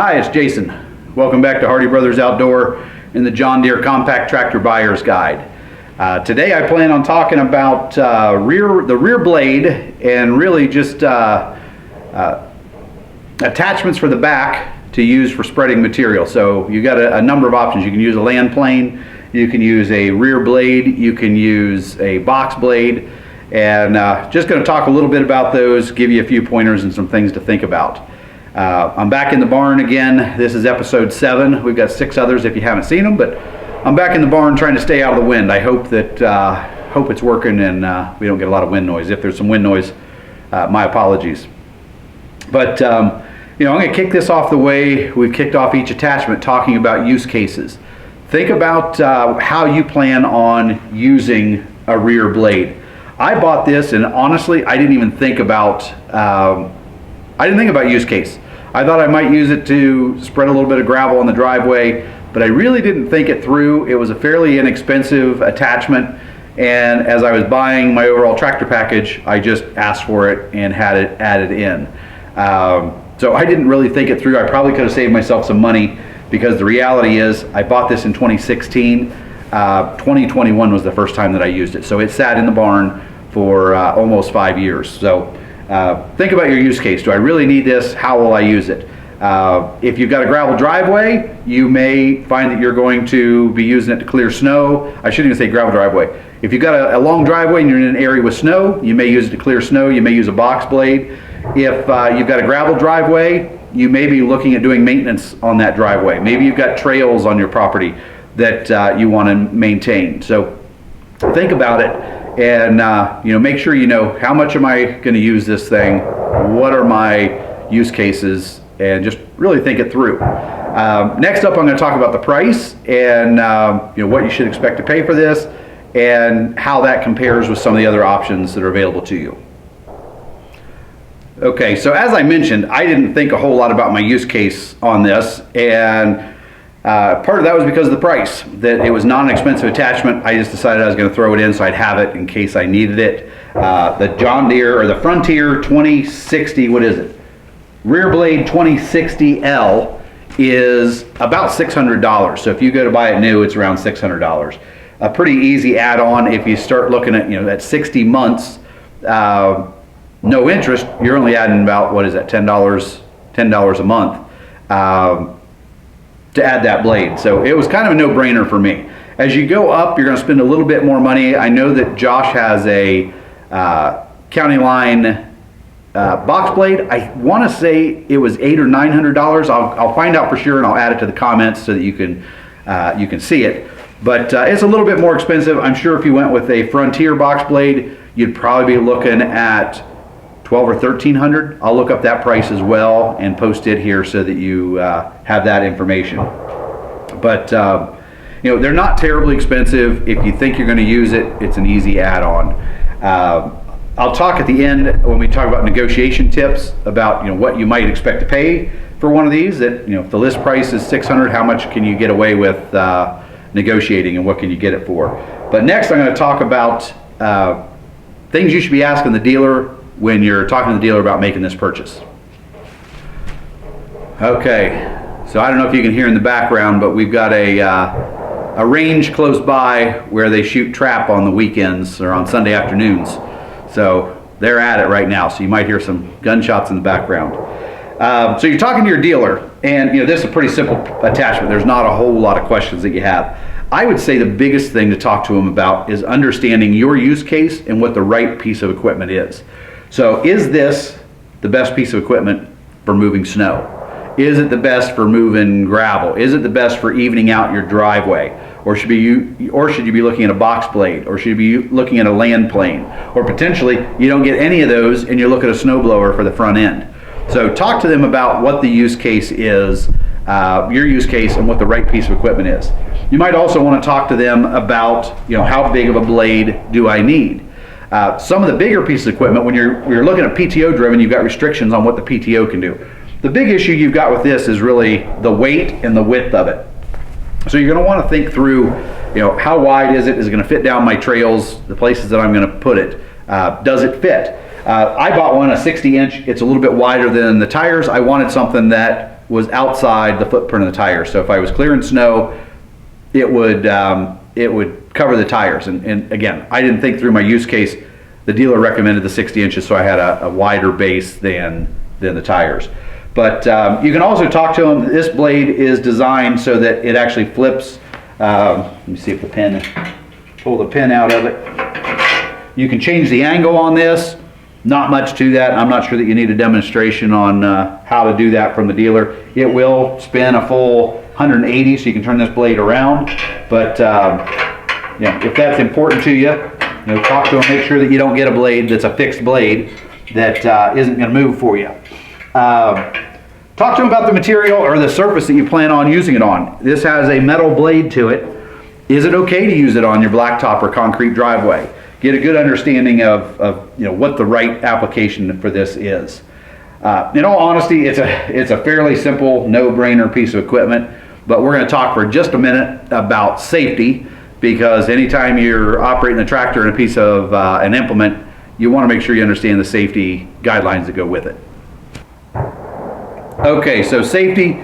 Hi, it's Jason. Welcome back to Hardy Brothers Outdoor in the John Deere Compact Tractor Buyer's Guide. Today I plan on talking about the rear blade and really just attachments for the back to use for spreading material. So you got a number of options. You can use a land plane, you can use a rear blade, you can use a box blade, and just going to talk a little bit about those, give you a few pointers and some things to think about. I'm back in the barn again. This is episode 7. We've got 6 others if you haven't seen them, but I'm back in the barn trying to stay out of the wind. I hope that hope it's working and we don't get a lot of wind noise. If there's some wind noise, my apologies. But I'm going to kick this off the way we've kicked off each attachment, talking about use cases. Think about how you plan on using a rear blade. I bought this, and honestly, I didn't even think about use case. I thought I might use it to spread a little bit of gravel on the driveway, but I really didn't think it through. It was a fairly inexpensive attachment, and as I was buying my overall tractor package, I just asked for it and had it added in. So I didn't really think it through. I probably could have saved myself some money, because the reality is I bought this in 2016. 2021 was the first time that I used it. So it sat in the barn for almost 5 years. So think about your use case. Do I really need this? How will I use it? If you've got a gravel driveway, you may find that you're going to be using it to clear snow. I shouldn't even say gravel driveway. If you've got a long driveway and you're in an area with snow, you may use it to clear snow. You may use a box blade. If you've got a gravel driveway, you may be looking at doing maintenance on that driveway. Maybe you've got trails on your property that you want to maintain. So think about it, and make sure you know, how much am I going to use this thing? What are my use cases? And just really think it through. Next up, I'm going to talk about the price and what you should expect to pay for this, and how that compares with some of the other options that are available to you. Okay, so as I mentioned, I didn't think a whole lot about my use case on this, and part of that was because of the price. That it was not an expensive attachment. I just decided I was going to throw it in so I'd have it in case I needed it. The John Deere, or the Frontier 2060, what is it? Rear blade 2060L is about $600. So if you go to buy it new, it's around $600. A pretty easy add-on. If you start looking at at 60 months, no interest, you're only adding about, what is that, $10 a month to add that blade. So it was kind of a no-brainer for me. As you go up, you're going to spend a little bit more money. I know that Josh has a County Line box blade. I want to say it was $800 or $900. I'll find out for sure, and I'll add it to the comments so that you can see it. But it's a little bit more expensive. I'm sure if you went with a Frontier box blade, you'd probably be looking at $1,200 or $1,300. I'll look up that price as well and post it here so that you have that information. But they're not terribly expensive. If you think you're going to use it, it's an easy add-on. I'll talk at the end, when we talk about negotiation tips, about what you might expect to pay for one of these. That if the list price is $600, how much can you get away with negotiating, and what can you get it for? But next, I'm going to talk about things you should be asking the dealer when you're talking to the dealer about making this purchase. Okay, so I don't know if you can hear in the background, but we've got a range close by where they shoot trap on the weekends or on Sunday afternoons. So they're at it right now, so you might hear some gunshots in the background. So you're talking to your dealer, and this is a pretty simple attachment. There's not a whole lot of questions that you have. I would say the biggest thing to talk to them about is understanding your use case and what the right piece of equipment is. So is this the best piece of equipment for moving snow? Is it the best for moving gravel? Is it the best for evening out your driveway? Or should you be looking at a box blade? Or should you be looking at a land plane? Or potentially you don't get any of those and you look at a snowblower for the front end. So talk to them about what the use case is, your use case, and what the right piece of equipment is. You might also want to talk to them about how big of a blade do I need? Some of the bigger pieces of equipment, when you're looking at PTO driven, you've got restrictions on what the PTO can do. The big issue you've got with this is really the weight and the width of it. So you're going to want to think through, how wide is it? Is it going to fit down my trails, the places that I'm going to put it? Does it fit? I bought one, a 60-inch. It's a little bit wider than the tires. I wanted something that was outside the footprint of the tire. So if I was clearing snow, it would cover the tires. And again, I didn't think through my use case. The dealer recommended the 60 inches, so I had a wider base than the tires. But you can also talk to them. This blade is designed so that it actually flips. Let me see if pull the pin out of it. You can change the angle on this. Not much to that. I'm not sure that you need a demonstration on how to do that from the dealer. It will spin a full 180, so you can turn this blade around. But if that's important to you, talk to them, make sure that you don't get a blade that's a fixed blade that isn't going to move for you. Talk to them about the material or the surface that you plan on using it on. This has a metal blade to it. Is it okay to use it on your blacktop or concrete driveway? Get a good understanding of what the right application for this is. In all honesty, it's a fairly simple, no-brainer piece of equipment, but we're going to talk for just a minute about safety, because anytime you're operating a tractor and a piece of an implement, you want to make sure you understand the safety guidelines that go with it. Okay, so safety,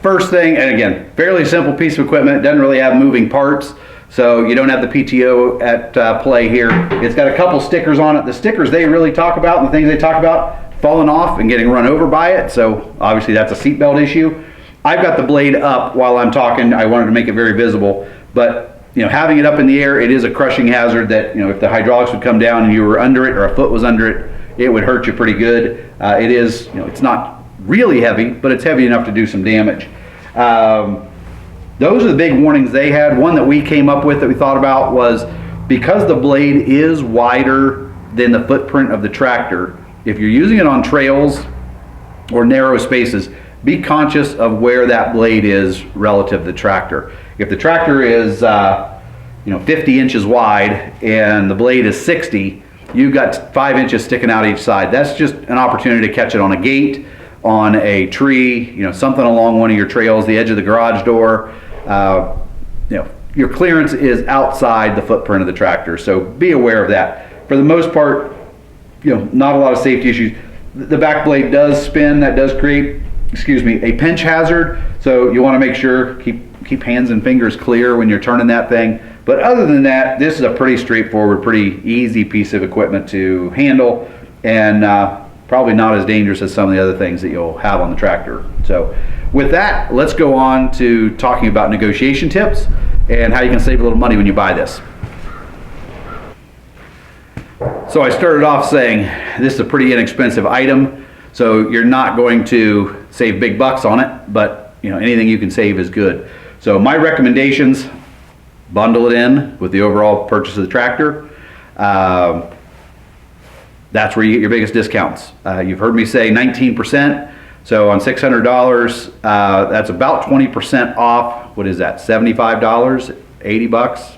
first thing, and again, fairly simple piece of equipment. It doesn't really have moving parts, so you don't have the PTO at play here. It's got a couple stickers on it. The stickers they really talk about, and the things they talk about, falling off and getting run over by it, so obviously that's a seatbelt issue. I've got the blade up while I'm talking. I wanted to make it very visible, but having it up in the air, it is a crushing hazard that, if the hydraulics would come down and you were under it or a foot was under it, it would hurt you pretty good. It is, it's not really heavy, but it's heavy enough to do some damage. Those are the big warnings they had. One that we came up with that we thought about was, because the blade is wider than the footprint of the tractor, if you're using it on trails or narrow spaces, be conscious of where that blade is relative to the tractor. If the tractor is 50 inches wide and the blade is 60, you've got 5 inches sticking out each side. That's just an opportunity to catch it on a gate, on a tree, something along one of your trails, the edge of the garage door. Your clearance is outside the footprint of the tractor, so be aware of that. For the most part, not a lot of safety issues. The back blade does spin. That does create, a pinch hazard, so you want to make sure, keep hands and fingers clear when you're turning that thing. But other than that, this is a pretty straightforward, pretty easy piece of equipment to handle, and probably not as dangerous as some of the other things that you'll have on the tractor. So with that, let's go on to talking about negotiation tips and how you can save a little money when you buy this. So I started off saying this is a pretty inexpensive item, so you're not going to save big bucks on it, but anything you can save is good. So my recommendations: bundle it in with the overall purchase of the tractor. That's where you get your biggest discounts. You've heard me say 19%. So on $600, that's about 20% off. What is that? $75, 80 bucks,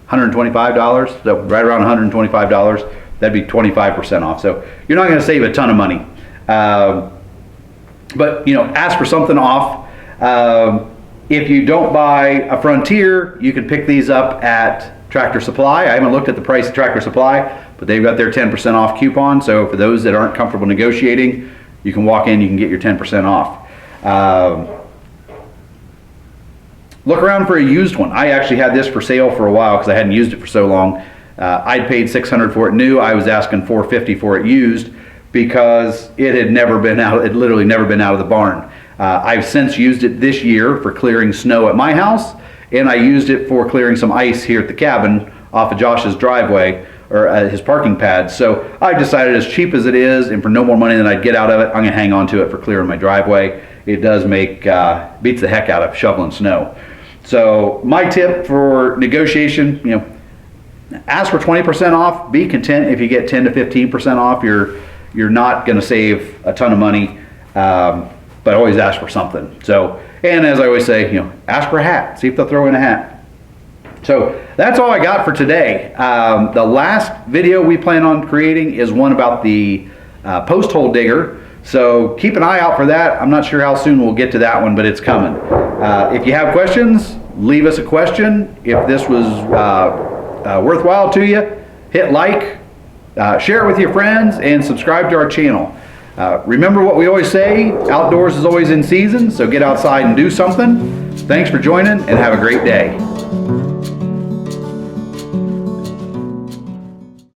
$125. So right around $125. That'd be 25% off. So you're not going to save a ton of money. But ask for something off. If you don't buy a Frontier, you can pick these up at Tractor Supply. I haven't looked at the price of Tractor Supply, but they've got their 10% off coupon. So for those that aren't comfortable negotiating, you can walk in, you can get your 10% off. Look around for a used one. I actually had this for sale for a while because I hadn't used it for so long. I'd paid $600 for it new. I was asking $450 for it used because it had never been out. It literally never been out of the barn. I've since used it this year for clearing snow at my house, and I used it for clearing some ice here at the cabin off of Josh's driveway, or his parking pad. So I've decided, as cheap as it is and for no more money than I'd get out of it, I'm gonna hang on to it for clearing my driveway. It does make, beats the heck out of shoveling snow. So my tip for negotiation, ask for 20% off. Be content if you get 10 to 15% off. You're not gonna save a ton of money, but always ask for something. So, and as I always say, ask for a hat. See if they'll throw in a hat. So that's all I got for today. The last video we plan on creating is one about the post hole digger. So keep an eye out for that. I'm not sure how soon we'll get to that one, but it's coming. If you have questions, leave us a question. If this was worthwhile to you, hit like, share it with your friends, and subscribe to our channel. Remember what we always say, outdoors is always in season, so get outside and do something. Thanks for joining and have a great day.